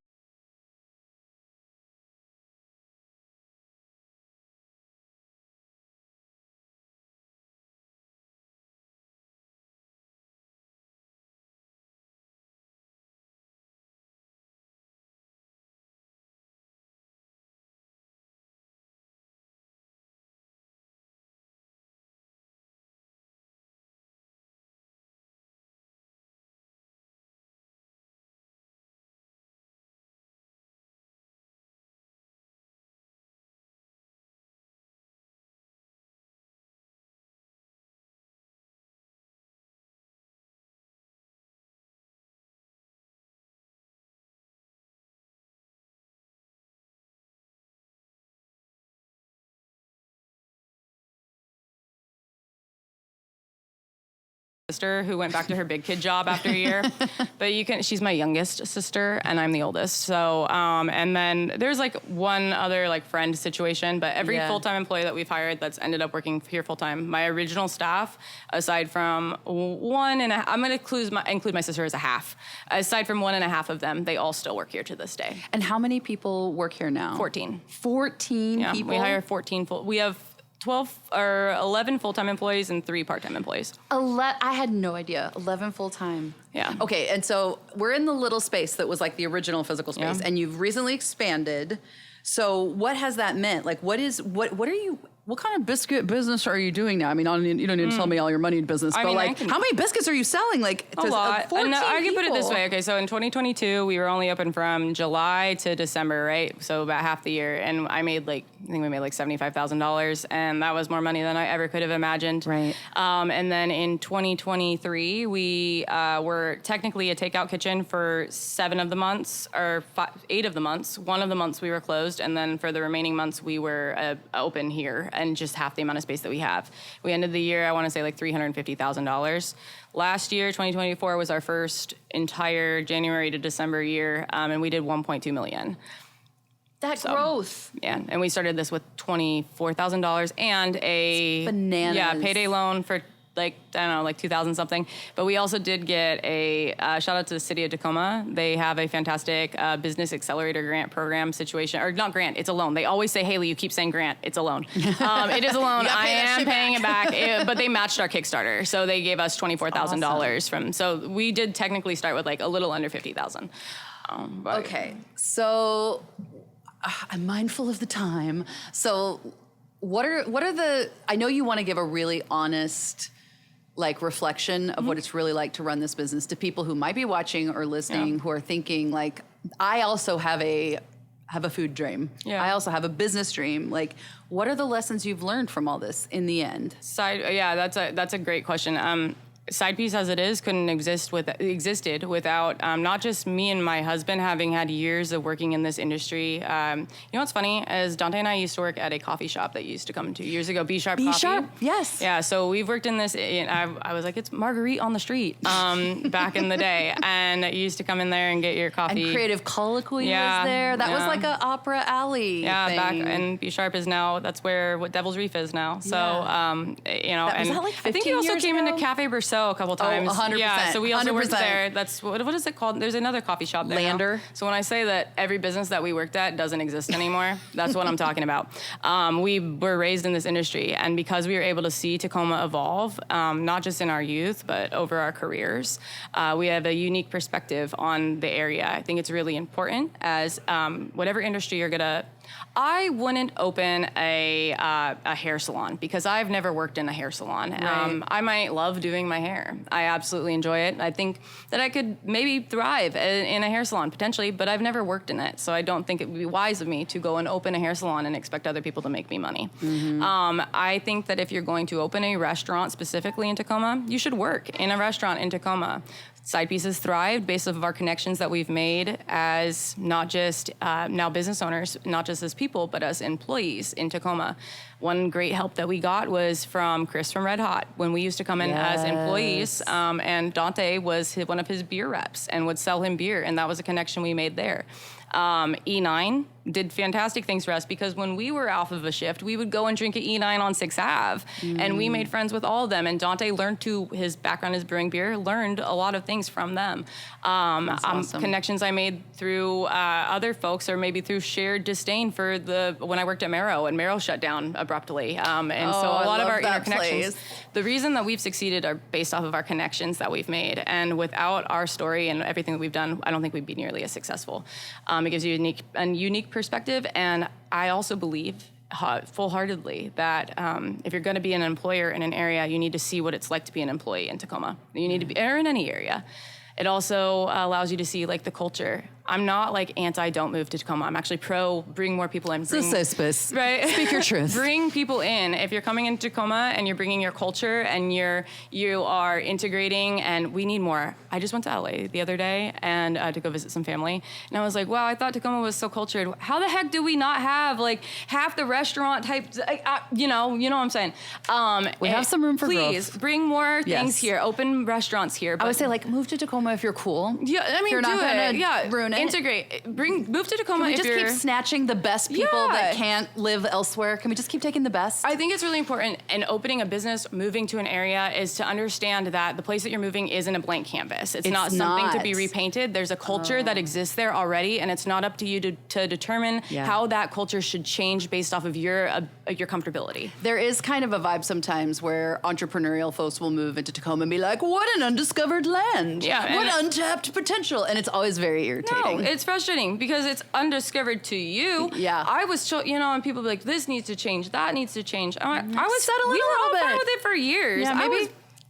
Sister who went back to her big kid job after a year, but she's my youngest sister and I'm the oldest. So, and then there's like one other like friend situation, but every full-time employee that we've hired that's ended up working here full-time, my original staff, aside from I'm going to include my sister as a half. Aside from 1.5 of them, they all still work here to this day. And how many people work here now? 14. 14 people? We hire 14 we have 12 or 11 full-time employees and 3 part-time employees. I had no idea. 11 full-time. Yeah. Okay, and so we're in the little space that was like the original physical space, and you've recently expanded. So what has that meant? Like, what kind of biscuit business are you doing now? I mean, you don't need to tell me all your money business, but how many biscuits are you selling? Like, a lot. No, I can put it this way. Okay, so in 2022, we were only open from July to December, right? So about half the year, and I think we made like $75,000, and that was more money than I ever could have imagined. Right. And then in 2023, we were technically a takeout kitchen for 7 of the months, or 8 of the months. 1 of the months we were closed, and then for the remaining months we were open here. And just half the amount of space that we have. We ended the year, I want to say like $350,000. Last year, 2024, was our first entire January to December year, and we did $1.2 million. That growth. Yeah, and we started this with $24,000 and a payday loan for like 2,000 something. But we also did get a shout out to the city of Tacoma. They have a fantastic business accelerator grant program situation, or not grant, it's a loan. They always say, Hailey, you keep saying grant, it's a loan. It is a loan. I am paying it back, but they matched our Kickstarter, so they gave us $24,000 from. So we did technically start with like a little under 50,000. Okay, so I'm mindful of the time. So what are the? I know you want to give a really honest, like, reflection of what it's really like to run this business to people who might be watching or listening, who are thinking like, I also have a food dream. Yeah. I also have a business dream. Like, what are the lessons you've learned from all this in the end? That's a great question. Sidepiece as it is couldn't existed without not just me and my husband having had years of working in this industry. You know what's funny is Dante and I used to work at a coffee shop that you used to come to years ago, B Sharp Coffee. B Sharp, yes. Yeah, so we've worked in this. I was like, it's Marguerite on the street back in the day, and you used to come in there and get your coffee. And Creative Colloquy was there. That was like an opera alley. Yeah, thing. back and B Sharp is now. That's where what Devil's Reef is now. So was that like 15 I think you also years came ago? into Cafe Berceau so a couple times. 100%. Yeah, so we also worked 100%. there. That's what is it called? There's another coffee shop there. Lander. Now. So when I say that every business that we worked at doesn't exist anymore, that's what I'm talking about. We were raised in this industry, and because we were able to see Tacoma evolve, not just in our youth, but over our careers, we have a unique perspective on the area. I think it's really important as whatever industry you're gonna. I wouldn't open a hair salon because I've never worked in a hair salon. Right. I might love doing my hair. I absolutely enjoy it. I think that I could maybe thrive in a hair salon potentially, but I've never worked in it. So I don't think it would be wise of me to go and open a hair salon and expect other people to make me money. I think that if you're going to open a restaurant specifically in Tacoma, you should work in a restaurant in Tacoma. Sidepiece has thrived based off of our connections that we've made as not just now business owners, not just as people, but as employees in Tacoma. One great help that we got was from Chris from Red Hot when we used to come in as employees, and Dante was one of his beer reps and would sell him beer, and that was a connection we made there. E9 did fantastic things for us because when we were off of a shift, we would go and drink at E9 on 6th Ave, and we made friends with all of them. And Dante learned his background is brewing beer, learned a lot of things from them. Awesome. Connections I made through other folks, or maybe through shared disdain for when I worked at Marrow, and Marrow shut down abruptly. And so a lot of our interconnections, the reason that we've succeeded are based off of our connections that we've made. And without our story and everything that we've done, I don't think we'd be nearly as successful. It gives you a unique perspective, and I also believe full-heartedly that if you're going to be an employer in an area, you need to see what it's like to be an employee in Tacoma. You need to be, or in any area. It also allows you to see like the culture. I'm not like don't move to Tacoma. I'm actually pro bring more people in. Right? Speak your truth. Bring people in. If you're coming into Tacoma and you're bringing your culture and you are integrating, and we need more. I just went to LA the other day and to go visit some family, and I was like, wow, I thought Tacoma was so cultured. How the heck do we not have like half the restaurant type? You know what I'm saying? We have some room for please growth. Bring more things here. Open restaurants here. I would say like move to Tacoma if you're cool. Yeah, I mean, you're not gonna ruin it. Integrate. Move to Tacoma. Can we if just you're, keep snatching the best people that can't live elsewhere? Can we just keep taking the best? I think it's really important in opening a business, moving to an area, is to understand that the place that you're moving isn't a blank canvas. It's not something to be repainted. There's a culture that exists there already, and it's not up to you to determine how that culture should change based off of your comfortability. There is kind of a vibe sometimes where entrepreneurial folks will move into Tacoma and be like, what an undiscovered land. Yeah, what untapped potential. And it's always very irritating. No, it's frustrating because it's undiscovered to you. Yeah. I was, and people be like, this needs to change, that needs to change. I was Settle we in a were all little fine bit. with it for years. Yeah, maybe.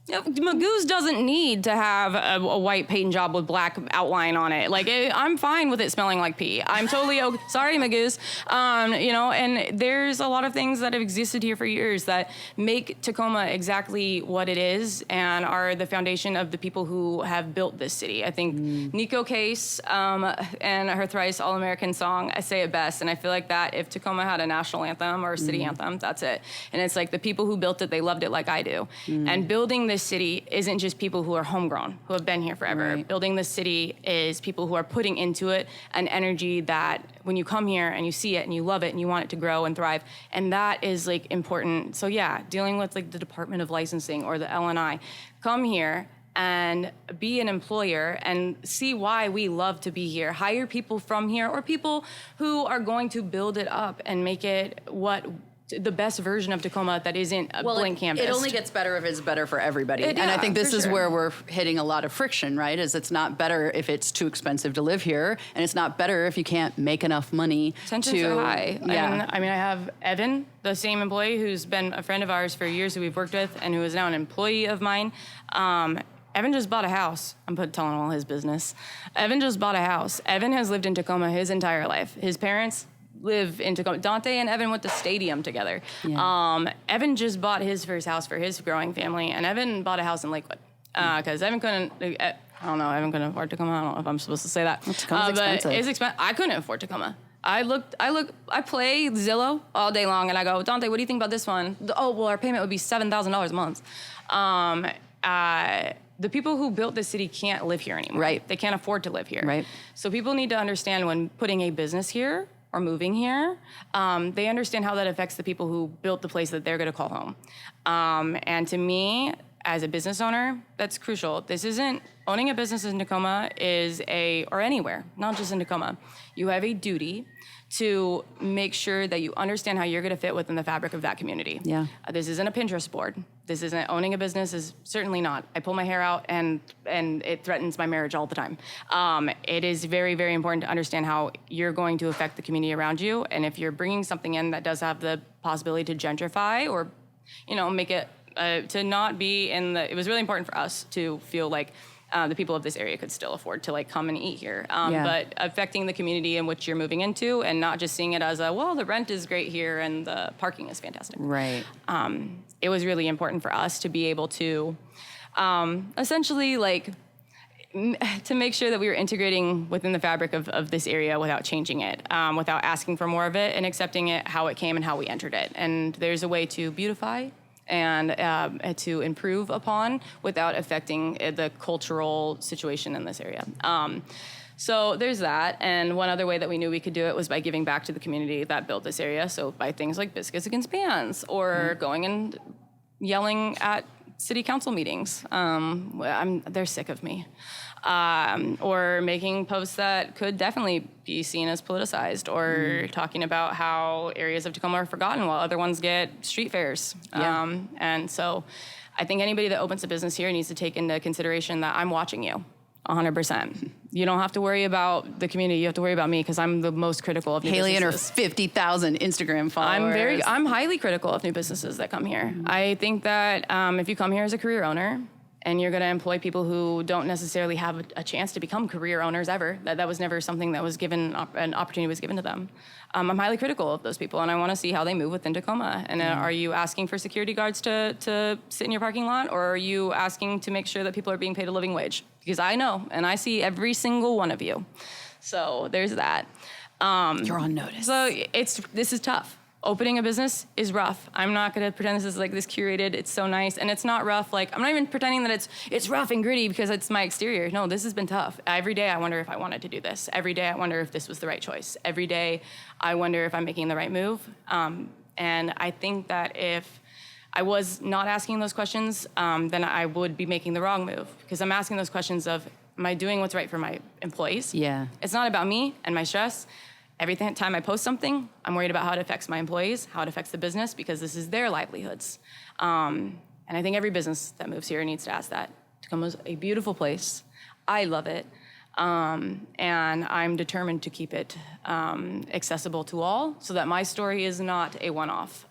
Magoo's doesnand need to have a white paint job with black outline on it. Like, I'm fine with it smelling like pee. I'm totally okay. Sorry, Magoo's. And there's a lot of things that have existed here for years that make Tacoma exactly what it is and are the foundation of the people who have built this city. I think Nico Case and her thrice All-American song, I say it best. And I feel like that if Tacoma had a national anthem or a city anthem, that's it. And it's like the people who built it, they loved it like I do. And building this city isn't just people who are homegrown, who have been here forever. Right. Building this city is people who are putting into it an energy that when you come here and you see it and you love it and you want it to grow and thrive, and that is like important. So yeah, dealing with like the Department of Licensing or the LNI, come here and be an employer and see why we love to be here. Hire people from here or people who are going to build it up and make it the best version of Tacoma that isn't a blank canvas. It only gets better if it's better for everybody. And I Yeah, think this for is sure. where we're hitting a lot of friction, right? Is it's not better if it's too expensive to live here, and it's not better if you can't make enough money Tensions to are high. Yeah. I mean, I have Evan, the same employee who's been a friend of ours for years who we've worked with and who is now an employee of mine. Evan just bought a house. I'm telling all his business. Evan just bought a house. Evan has lived in Tacoma his entire life. His parents live in Tacoma. Dante and Evan went to Stadium together. Yeah. Evan just bought his first house for his growing family, and Evan bought a house in Lakewood because Evan couldn't. I don't know. Evan couldn't afford Tacoma. I don't know if I'm supposed to say that. Tacoma's expensive. But it's expensive. I couldn't afford Tacoma. I play Zillow all day long, and I go, Dante, what do you think about this one? Oh, well, our payment would be $7,000 a month. The people who built this city can't live here anymore. Right. They can't afford to live here. Right. So people need to understand when putting a business here or moving here, they understand how that affects the people who built the place that they're going to call home. And to me, as a business owner, that's crucial. This isn't, owning a business in Tacoma or anywhere, not just in Tacoma. You have a duty to make sure that you understand how you're going to fit within the fabric of that community. Yeah. This isn't a Pinterest board. This isn't, owning a business is certainly not. I pull my hair out and it threatens my marriage all the time. It is very, very important to understand how you're going to affect the community around you. And if you're bringing something in that does have the possibility to gentrify or, make it, to not be it was really important for us to feel like the people of this area could still afford to come and eat here, but affecting the community in which you're moving into, and not just seeing it as the rent is great here and the parking is fantastic. Right. It was really important for us to be able to essentially to make sure that we were integrating within the fabric of this area without changing it, without asking for more of it, and accepting it how it came and how we entered it. And there's a way to beautify and to improve upon without affecting the cultural situation in this area. So there's that. And one other way that we knew we could do it was by giving back to the community that built this area. So by things like Biscuits Against Bans, or going and yelling at city council meetings. They're sick of me. Or making posts that could definitely be seen as politicized, or talking about how areas of Tacoma are forgotten while other ones get street fairs. And so I think anybody that opens a business here needs to take into consideration that I'm watching you 100%. You don't have to worry about the community. You have to worry about me, because I'm the most critical of new Hailey and her businesses. 50,000 Instagram followers. I'm highly critical of new businesses that come here. I think that if you come here as a career owner, and you're going to employ people who don't necessarily have a chance to become career owners ever. That was never something that was given, an opportunity was given to them. I'm highly critical of those people, and I want to see how they move within Tacoma. And are you asking for security guards to sit in your parking lot, or are you asking to make sure that people are being paid a living wage? Because I know, and I see every single one of you. So there's that. You're on notice. So this is tough. Opening a business is rough. I'm not going to pretend this is this curated, it's so nice, and it's not rough. I'm not even pretending that it's rough and gritty because it's my exterior. No, this has been tough. Every day I wonder if I wanted to do this. Every day I wonder if this was the right choice. Every day I wonder if I'm making the right move. And I think that if I was not asking those questions, then I would be making the wrong move, because I'm asking those questions of, am I doing what's right for my employees? Yeah. It's not about me and my stress. Every time I post something, I'm worried about how it affects my employees, how it affects the business, because this is their livelihoods. And I think every business that moves here needs to ask that. Tacoma's a beautiful place. I love it. And I'm determined to keep it accessible to all, so that my story is not a one-off.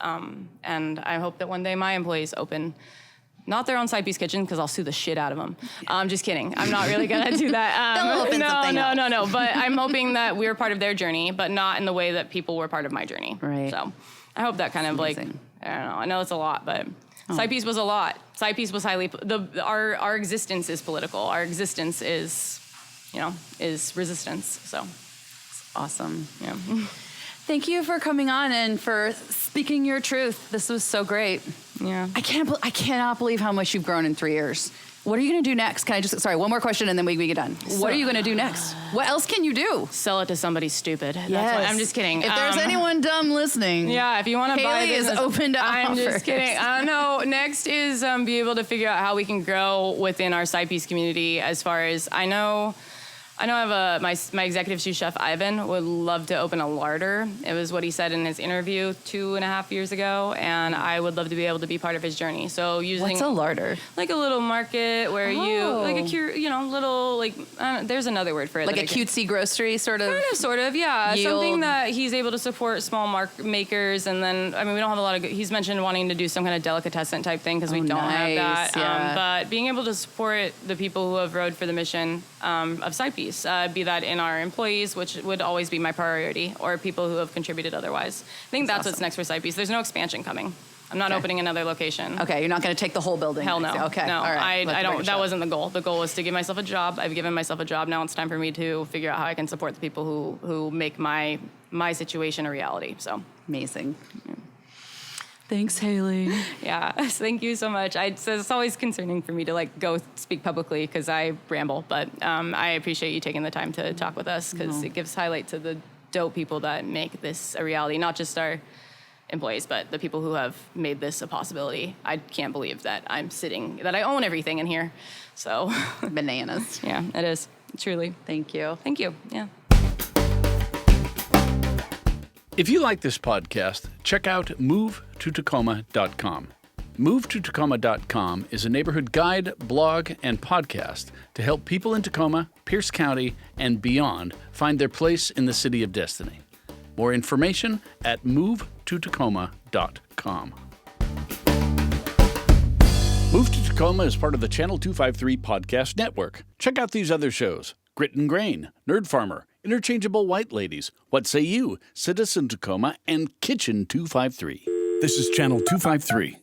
And I hope that one day my employees open not their own Sidepiece Kitchen, because I'll sue the shit out of them. I'm just kidding. I'm not really gonna do that. They'll open something else. No. But I'm hoping that we're part of their journey, but not in the way that people were part of my journey. Right. So I hope that kind of amazing. I don't know. I know it's a lot, but Sidepiece was a lot. Sidepiece was our existence is political. Our existence is resistance. So It's awesome. yeah. Thank you for coming on and for speaking your truth. This was so great. Yeah. I cannot believe how much you've grown in 3 years. What are you going to do next? Can I sorry, one more question and then we get done. What are you going to do next? What else can you do? Sell it to somebody stupid. That's Yes. what, I'm just kidding. If there's anyone dumb listening. Yeah, if you want to buy Hailey is business, open to I'm offers. just kidding. I don't know. Next is be able to figure out how we can grow within our Sidepiece community. As far as I know I have my executive sous chef Ivan would love to open a larder. It was what he said in his interview 2.5 years ago, and I would love to be able to be part of his journey. So using What's a larder? Like a little market where there's another word for it. Like a cutesy grocery sort of? Sort of, yeah. Yield. Something that he's able to support small makers, and then, we don't have a lot of, he's mentioned wanting to do some kind of delicatessen type thing because we don't have that. Yeah. But being able to support the people who have rode for the mission of Sidepiece, be that in our employees, which would always be my priority, or people who have contributed otherwise. I think that's what's next for Sidepiece. There's no expansion coming. I'm not opening another location. Okay, you're not going to take the whole building. Hell no. Okay, No, all right. I don't. That wasn't the goal. The goal was to give myself a job. I've given myself a job. Now it's time for me to figure out how I can support the people who make my situation a reality. So Amazing. Thanks, Hailey. yeah, thank you so much. It's always concerning for me to go speak publicly because I ramble, but I appreciate you taking the time to talk with us because it gives highlight to the dope people that make this a reality, not just our employees, but the people who have made this a possibility. I can't believe that that I own everything in here. So Bananas. yeah, it is. Truly. Thank you. Thank you. Yeah. If you like this podcast, check out movetotacoma.com. MoveToTacoma.com is a neighborhood guide, blog, and podcast to help people in Tacoma, Pierce County, and beyond find their place in the city of destiny. More information at movetotacoma.com. Move to Tacoma is part of the Channel 253 podcast network. Check out these other shows: Grit and Grain, Nerd Farmer, Interchangeable White Ladies, What Say You, Citizen Tacoma, and Kitchen 253. This is Channel 253.